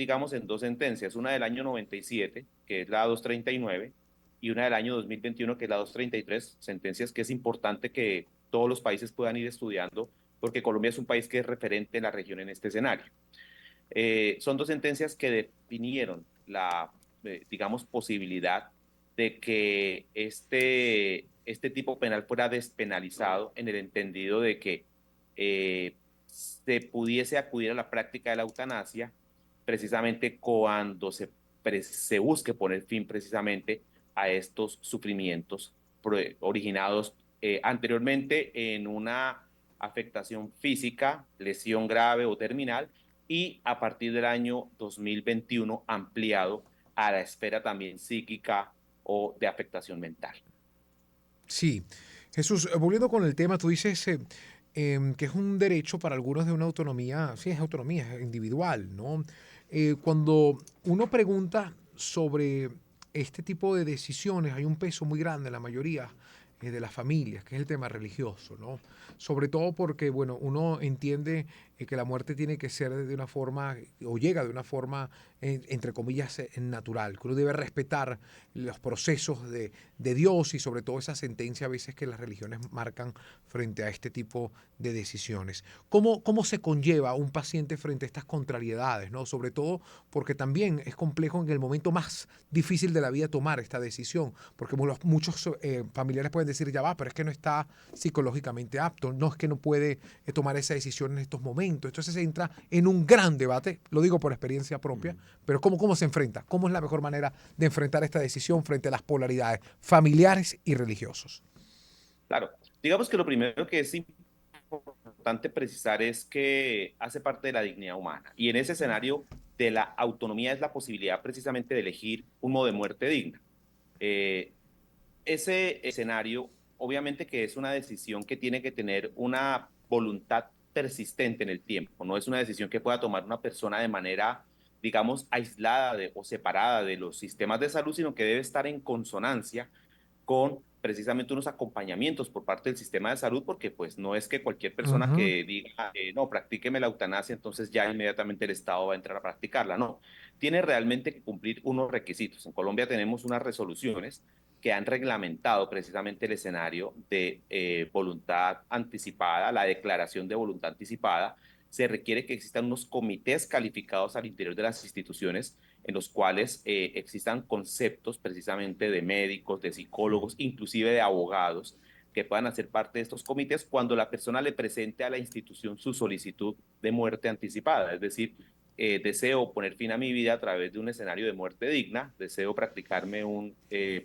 digamos, en dos sentencias, una del año 97, que es la 239, y una del año 2021, que es la 233, sentencias que es importante que todos los países puedan ir estudiando, porque Colombia es un país que es referente en la región en este escenario. Son dos sentencias que definieron la, digamos, posibilidad de que este tipo penal fuera despenalizado en el entendido de que se pudiese acudir a la práctica de la eutanasia precisamente cuando se busque poner fin precisamente a estos sufrimientos originados anteriormente en una afectación física, lesión grave o terminal, y a partir del año 2021 ampliado a la esfera también psíquica o de afectación mental. Sí. Jesús, volviendo con el tema, tú dices que es un derecho para algunos de una autonomía, sí, es autonomía, es individual, ¿no? Cuando uno pregunta sobre este tipo de decisiones, hay un peso muy grande en la mayoría de las familias, que es el tema religioso, ¿no? Sobre todo porque, bueno, uno entiende que la muerte tiene que ser de una forma, o llega de una forma, entre comillas, natural, que uno debe respetar los procesos de Dios y sobre todo esa sentencia a veces que las religiones marcan frente a este tipo de decisiones. ¿Cómo se conlleva un paciente frente a estas contrariedades, ¿no? Sobre todo porque también es complejo en el momento más difícil de la vida tomar esta decisión, porque muchos familiares pueden decir, ya va, pero es que no está psicológicamente apto, no es que no puede tomar esa decisión en estos momentos. Entonces se entra en un gran debate, lo digo por experiencia propia, pero ¿cómo se enfrenta? ¿Cómo es la mejor manera de enfrentar esta decisión frente a las polaridades familiares y religiosos? Claro, digamos que lo primero que es importante precisar es que hace parte de la dignidad humana y en ese escenario de la autonomía es la posibilidad precisamente de elegir un modo de muerte digna. Eh, Ese escenario, obviamente que es una decisión que tiene que tener una voluntad persistente en el tiempo, no es una decisión que pueda tomar una persona de manera, digamos, aislada o separada de los sistemas de salud, sino que debe estar en consonancia con precisamente unos acompañamientos por parte del sistema de salud, porque pues no es que cualquier persona Ujú. que diga, no, practíqueme la eutanasia, entonces ya inmediatamente el Estado va a entrar a practicarla. No, tiene realmente que cumplir unos requisitos. En Colombia tenemos unas resoluciones que han reglamentado precisamente el escenario de voluntad anticipada, la declaración de voluntad anticipada. Se requiere que existan unos comités calificados al interior de las instituciones en los cuales existan conceptos precisamente de médicos, de psicólogos, inclusive de abogados, que puedan hacer parte de estos comités cuando la persona le presente a la institución su solicitud de muerte anticipada. Es decir, deseo poner fin a mi vida a través de un escenario de muerte digna, deseo practicarme un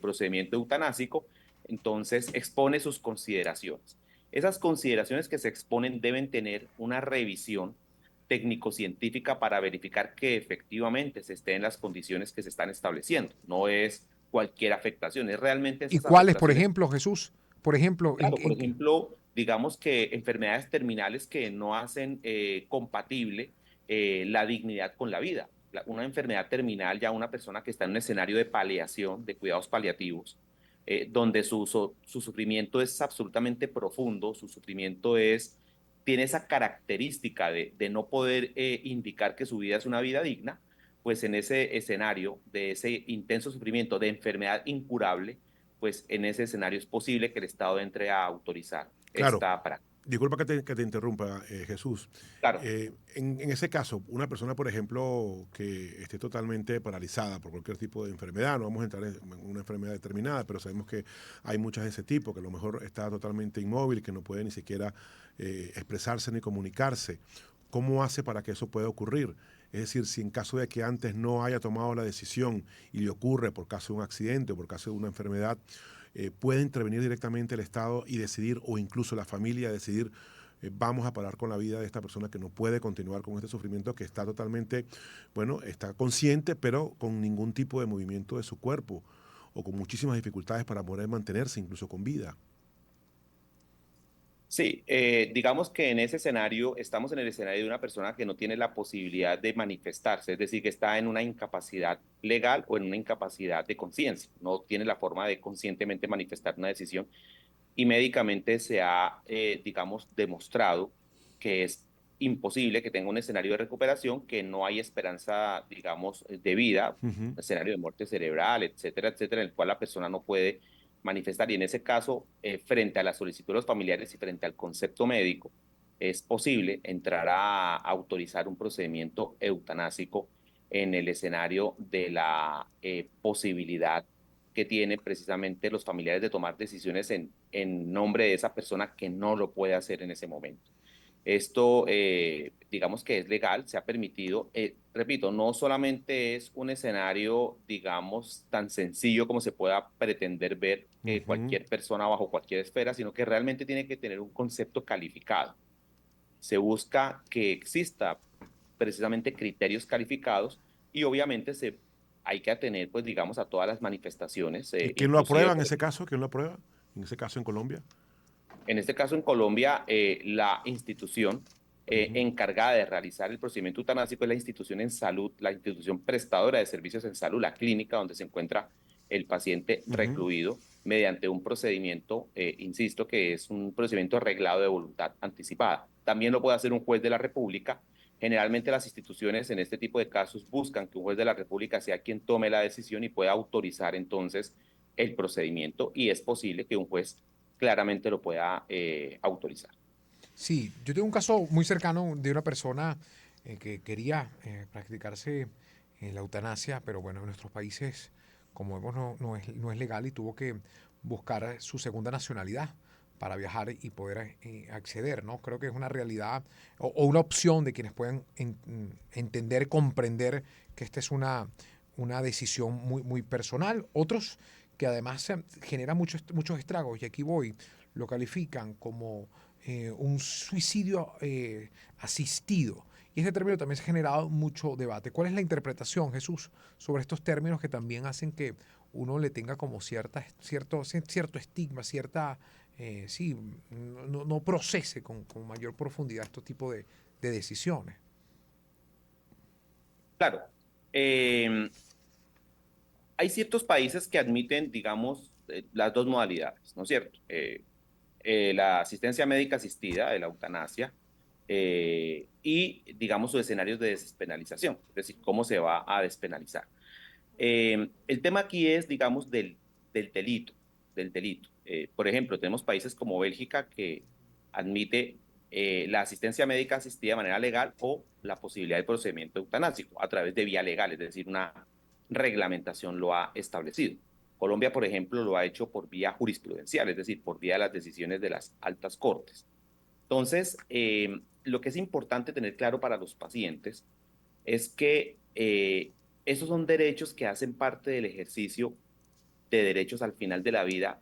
procedimiento eutanásico, entonces expone sus consideraciones. Esas consideraciones que se exponen deben tener una revisión técnico-científica para verificar que efectivamente se esté en las condiciones que se están estableciendo. No es cualquier afectación, es realmente ¿Y esas cuáles, por afectaciones. ejemplo, Jesús? Por ejemplo, Claro, por ejemplo, digamos que enfermedades terminales que no hacen compatible la dignidad con la vida. Una enfermedad terminal, ya una persona que está en un escenario de paliación, de cuidados paliativos, donde su sufrimiento es absolutamente profundo, su sufrimiento tiene esa característica de no poder indicar que su vida es una vida digna, pues en ese escenario de ese intenso sufrimiento de enfermedad incurable, pues en ese escenario es posible que el Estado entre a autorizar claro, esta práctica. disculpa que te interrumpa, Jesús. Claro, En ese caso, una persona, por ejemplo, que esté totalmente paralizada por cualquier tipo de enfermedad, no vamos a entrar en una enfermedad determinada, pero sabemos que hay muchas de ese tipo, que a lo mejor está totalmente inmóvil, que no puede ni siquiera expresarse ni comunicarse. ¿Cómo hace para que eso pueda ocurrir? Es decir, si en caso de que antes no haya tomado la decisión y le ocurre por caso de un accidente o por caso de una enfermedad, puede intervenir directamente el Estado y decidir, o incluso la familia decidir, vamos a parar con la vida de esta persona que no puede continuar con este sufrimiento, que está totalmente, bueno, está consciente, pero con ningún tipo de movimiento de su cuerpo, o con muchísimas dificultades para poder mantenerse incluso con vida. sí, digamos que en ese escenario estamos en el escenario de una persona que no tiene la posibilidad de manifestarse, es decir, que está en una incapacidad legal o en una incapacidad de conciencia, no tiene la forma de conscientemente manifestar una decisión y médicamente se ha, digamos, demostrado que es imposible que tenga un escenario de recuperación, que no hay esperanza, digamos, de vida, Ujú. escenario de muerte cerebral, etcétera, en el cual la persona no puede manifestar. Y en ese caso, frente a la solicitud de los familiares y frente al concepto médico, es posible entrar a autorizar un procedimiento eutanásico en el escenario de la posibilidad que tienen precisamente los familiares de tomar decisiones en nombre de esa persona que no lo puede hacer en ese momento. Esto, digamos que es legal, se ha permitido. Repito, no solamente es un escenario, digamos, tan sencillo como se pueda pretender ver Ujú. cualquier persona bajo cualquier esfera, sino que realmente tiene que tener un concepto calificado. Se busca que exista precisamente criterios calificados y obviamente hay que atener, pues, digamos, a todas las manifestaciones, ¿Y quién lo inclusive, aprueba en ese caso? ¿Quién lo aprueba? En ese caso en Colombia. en este caso, en Colombia, la institución Ujú. encargada de realizar el procedimiento eutanásico es la institución en salud, la institución prestadora de servicios en salud, la clínica donde se encuentra el paciente Ujú. recluido mediante un procedimiento, insisto, que es un procedimiento arreglado de voluntad anticipada. También lo puede hacer un juez de la República. Generalmente las instituciones en este tipo de casos buscan que un juez de la República sea quien tome la decisión y pueda autorizar entonces el procedimiento, y es posible que un juez claramente lo pueda autorizar. Sí, yo tengo un caso muy cercano de una persona que quería practicarse la eutanasia, pero bueno, en nuestros países, como vemos, no es legal y tuvo que buscar su segunda nacionalidad para viajar y poder acceder, ¿no? Creo que es una realidad o una opción de quienes pueden entender, comprender que esta es una decisión muy personal. Otros que además genera muchos estragos, y aquí voy, lo califican como un suicidio asistido. Y este término también se ha generado mucho debate. ¿Cuál es la interpretación, Jesús, sobre estos términos que también hacen que uno le tenga como cierto estigma, sí, no procese con mayor profundidad estos tipos de decisiones? Claro, eh, hay ciertos países que admiten, digamos, las dos modalidades, ¿no es cierto? La asistencia médica asistida, de la eutanasia, y, digamos, sus escenarios de despenalización, es decir, cómo se va a despenalizar. El tema aquí es, digamos, del delito, del delito. Por ejemplo, tenemos países como Bélgica que admite la asistencia médica asistida de manera legal o la posibilidad de procedimiento eutanásico a través de vía legal, es decir, una reglamentación lo ha establecido. Colombia, por ejemplo, lo ha hecho por vía jurisprudencial, es decir, por vía de las decisiones de las altas cortes. Entonces, lo que es importante tener claro para los pacientes es que esos son derechos que hacen parte del ejercicio de derechos al final de la vida,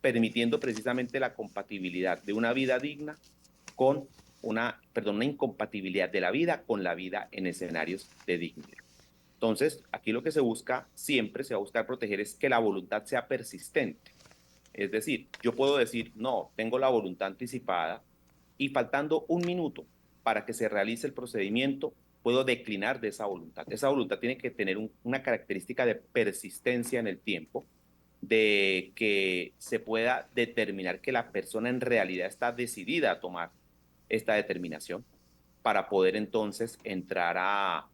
permitiendo precisamente la compatibilidad de una vida digna con una incompatibilidad de la vida con la vida en escenarios de dignidad. Entonces, aquí lo que se busca, siempre se va a buscar proteger, es que la voluntad sea persistente. Es decir, yo puedo decir, no, tengo la voluntad anticipada, y faltando un minuto para que se realice el procedimiento, puedo declinar de esa voluntad. Esa voluntad tiene que tener una característica de persistencia en el tiempo, de que se pueda determinar que la persona en realidad está decidida a tomar esta determinación para poder entonces entrar a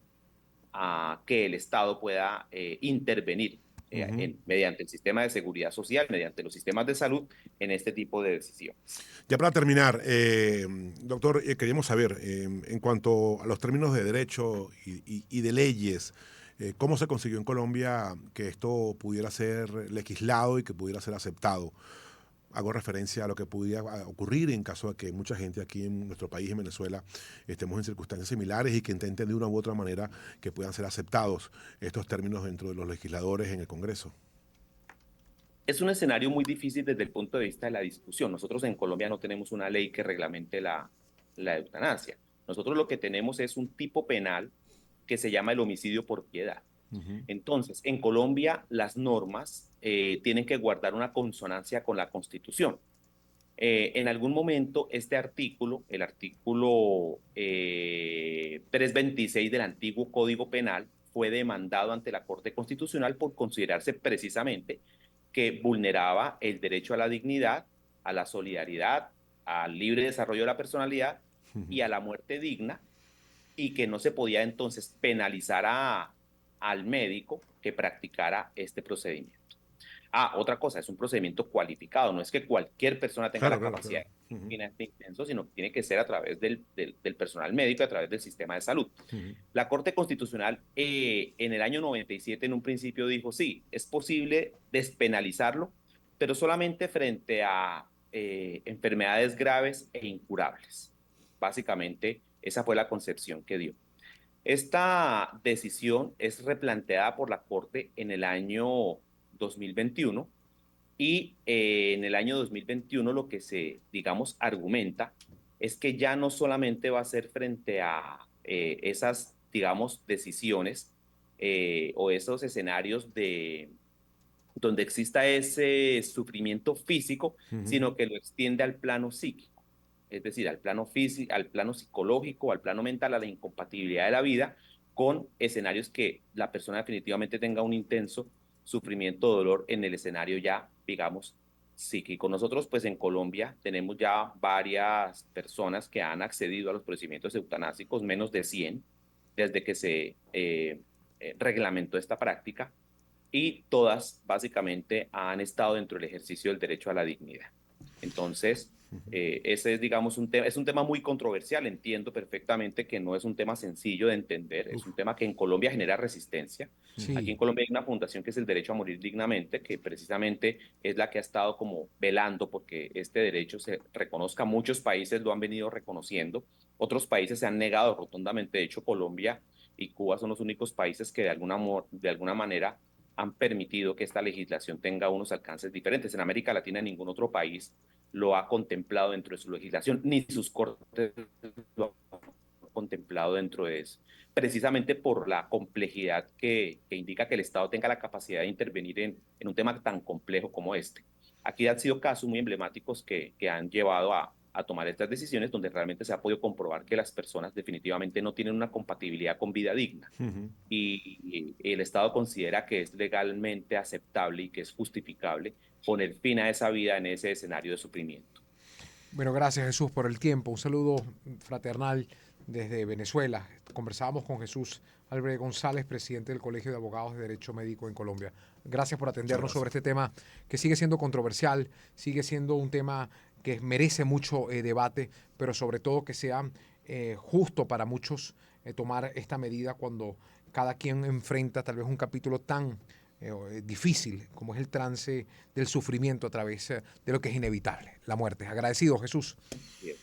que el Estado pueda intervenir Ujú. mediante el sistema de seguridad social, mediante los sistemas de salud, en este tipo de decisiones. Ya para terminar, doctor, queríamos saber, en cuanto a los términos de derecho y de leyes, ¿cómo se consiguió en Colombia que esto pudiera ser legislado y que pudiera ser aceptado? Hago referencia a lo que pudiera ocurrir en caso de que mucha gente aquí en nuestro país, en Venezuela, estemos en circunstancias similares y que intenten de una u otra manera que puedan ser aceptados estos términos dentro de los legisladores en el Congreso. Es un escenario muy difícil desde el punto de vista de la discusión. Nosotros en Colombia no tenemos una ley que reglamente la eutanasia. Nosotros lo que tenemos es un tipo penal que se llama el homicidio por piedad. Ujú. Entonces, en Colombia las normas tienen que guardar una consonancia con la Constitución. En algún momento este artículo, el artículo 326 del antiguo Código Penal, fue demandado ante la Corte Constitucional por considerarse precisamente que vulneraba el derecho a la dignidad, a la solidaridad, al libre desarrollo de la personalidad y a la muerte digna, y que no se podía entonces penalizar al médico que practicara este procedimiento. Otra cosa, es un procedimiento cualificado, no es que cualquier persona tenga Claro, la claro, capacidad claro. Ujú, de este intenso, sino que tiene que ser a través del personal médico, a través del sistema de salud. ujú. La Corte Constitucional en el año 97 en un principio dijo, sí, es posible despenalizarlo, pero solamente frente a enfermedades graves e incurables. Básicamente, esa fue la concepción que dio. Esta decisión es replanteada por la Corte en el año 2021 y en el año 2021 lo que se, digamos, argumenta es que ya no solamente va a ser frente a esas, digamos, decisiones o esos escenarios de donde exista ese sufrimiento físico, Ujú. sino que lo extiende al plano psíquico, es decir, al plano físico, al plano psicológico, al plano mental, a la incompatibilidad de la vida, con escenarios que la persona definitivamente tenga un intenso sufrimiento, dolor en el escenario ya, digamos, psíquico. Nosotros, pues en Colombia tenemos ya varias personas que han accedido a los procedimientos eutanásicos, menos de 100, desde que se reglamentó esta práctica y todas básicamente han estado dentro del ejercicio del derecho a la dignidad. Entonces, ese es, digamos, es un tema muy controversial. Entiendo perfectamente que no es un tema sencillo de entender, es un Uf. tema que en Colombia genera resistencia. Aquí en Sí, Colombia hay una fundación que es el Derecho a Morir Dignamente, que precisamente es la que ha estado como velando porque este derecho se reconozca. Muchos países lo han venido reconociendo, otros países se han negado rotundamente. De hecho, Colombia y Cuba son los únicos países que de alguna manera han permitido que esta legislación tenga unos alcances diferentes. En América Latina ningún otro país lo ha contemplado dentro de su legislación, ni sus cortes lo han contemplado dentro de eso, precisamente por la complejidad que indica que el Estado tenga la capacidad de intervenir en un tema tan complejo como este. Aquí han sido casos muy emblemáticos que han llevado a tomar estas decisiones donde realmente se ha podido comprobar que las personas definitivamente no tienen una compatibilidad con vida digna Ujú. y el Estado considera que es legalmente aceptable y que es justificable poner fin a esa vida en ese escenario de sufrimiento. bueno, gracias Jesús por el tiempo. Un saludo fraternal desde Venezuela. Conversábamos con Jesús Álvarez González, presidente del Colegio de Abogados de Derecho Médico en Colombia. Gracias por Muchas atendernos sobre gracias. este tema que sigue siendo controversial, sigue siendo un tema que merece mucho debate, pero sobre todo que sea justo para muchos tomar esta medida cuando cada quien enfrenta tal vez un capítulo tan difícil como es el trance del sufrimiento a través de lo que es inevitable, la muerte. Agradecido, Jesús. Bien.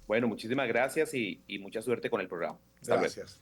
Bueno, muchísimas gracias y mucha suerte con el programa. Hasta luego. Gracias.